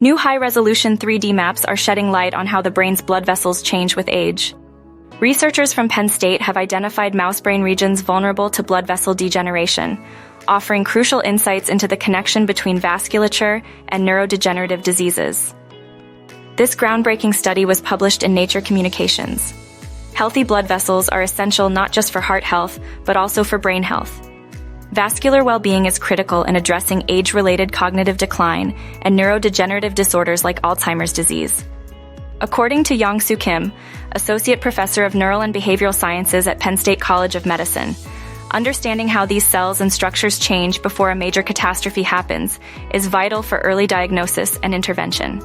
New high-resolution 3D maps are shedding light on how the brain's blood vessels change with age. Researchers from Penn State have identified mouse brain regions vulnerable to blood vessel degeneration, offering crucial insights into the connection between vasculature and neurodegenerative diseases. This groundbreaking study was published in Nature Communications. Healthy blood vessels are essential not just for heart health, but also for brain health. Vascular well-being is critical in addressing age-related cognitive decline and neurodegenerative disorders like Alzheimer's disease. According to Young-Soo Kim, Associate Professor of Neural and Behavioral Sciences at Penn State College of Medicine, understanding how these cells and structures change before a major catastrophe happens is vital for early diagnosis and intervention.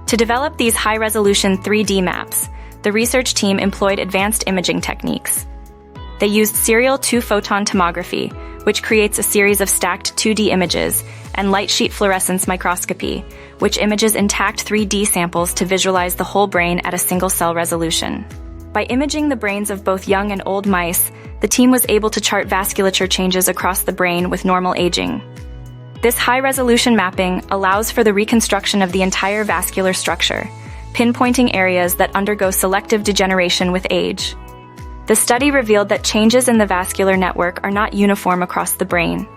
To develop these high-resolution 3D maps, the research team employed advanced imaging techniques. They used serial 2-photon tomography, which creates a series of stacked 2D images, and light sheet fluorescence microscopy, which images intact 3D samples to visualize the whole brain at a single-cell resolution. By imaging the brains of both young and old mice, the team was able to chart vasculature changes across the brain with normal aging. This high-resolution mapping allows for the reconstruction of the entire vascular structure, pinpointing areas that undergo selective degeneration with age. The study revealed that changes in the vascular network are not uniform across the brain.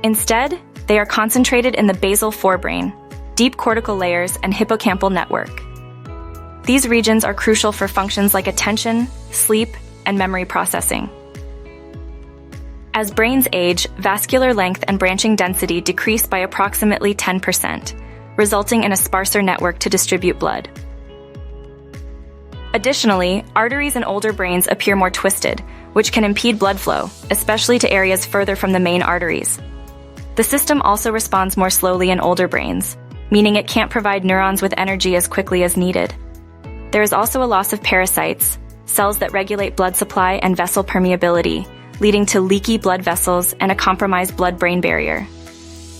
Instead, they are concentrated in the basal forebrain, deep cortical layers, and hippocampal network. These regions are crucial for functions like attention, sleep, and memory processing. As brains age, vascular length and branching density decrease by approximately 10%, resulting in a sparser network to distribute blood. Additionally, arteries in older brains appear more twisted, which can impede blood flow, especially to areas further from the main arteries. The system also responds more slowly in older brains, meaning it can't provide neurons with energy as quickly as needed. There is also a loss of parasites, cells that regulate blood supply and vessel permeability, leading to leaky blood vessels and a compromised blood-brain barrier.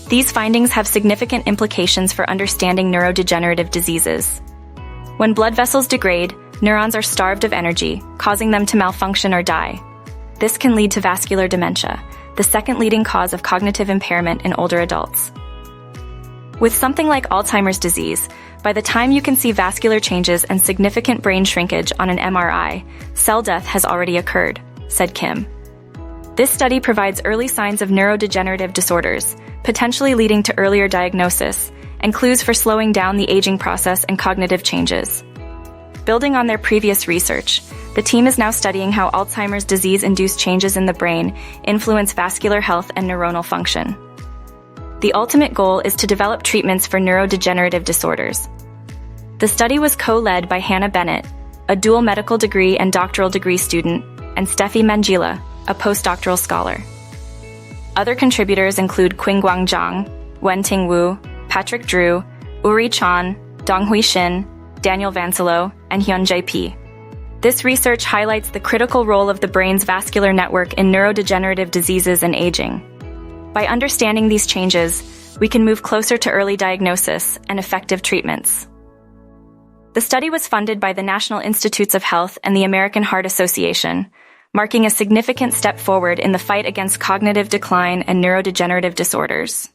These findings have significant implications for understanding neurodegenerative diseases. When blood vessels degrade, neurons are starved of energy, causing them to malfunction or die. This can lead to vascular dementia, the second leading cause of cognitive impairment in older adults. With something like Alzheimer's disease, by the time you can see vascular changes and significant brain shrinkage on an MRI, cell death has already occurred, said Kim. This study provides early signs of neurodegenerative disorders, potentially leading to earlier diagnosis, and clues for slowing down the aging process and cognitive changes. Building on their previous research, the team is now studying how Alzheimer's disease-induced changes in the brain influence vascular health and neuronal function. The ultimate goal is to develop treatments for neurodegenerative disorders. The study was co-led by Hannah Bennett, a dual medical degree and doctoral degree student, and Steffi Mangila, a postdoctoral scholar. Other contributors include Qingguang Zhang, Wenting Wu, Patrick Drew, Uri Chan, Donghui Shin, Daniel Vansilo, and Hyunjae P. This research highlights the critical role of the brain's vascular network in neurodegenerative diseases and aging. By understanding these changes, we can move closer to early diagnosis and effective treatments. The study was funded by the National Institutes of Health and the American Heart Association, marking a significant step forward in the fight against cognitive decline and neurodegenerative disorders.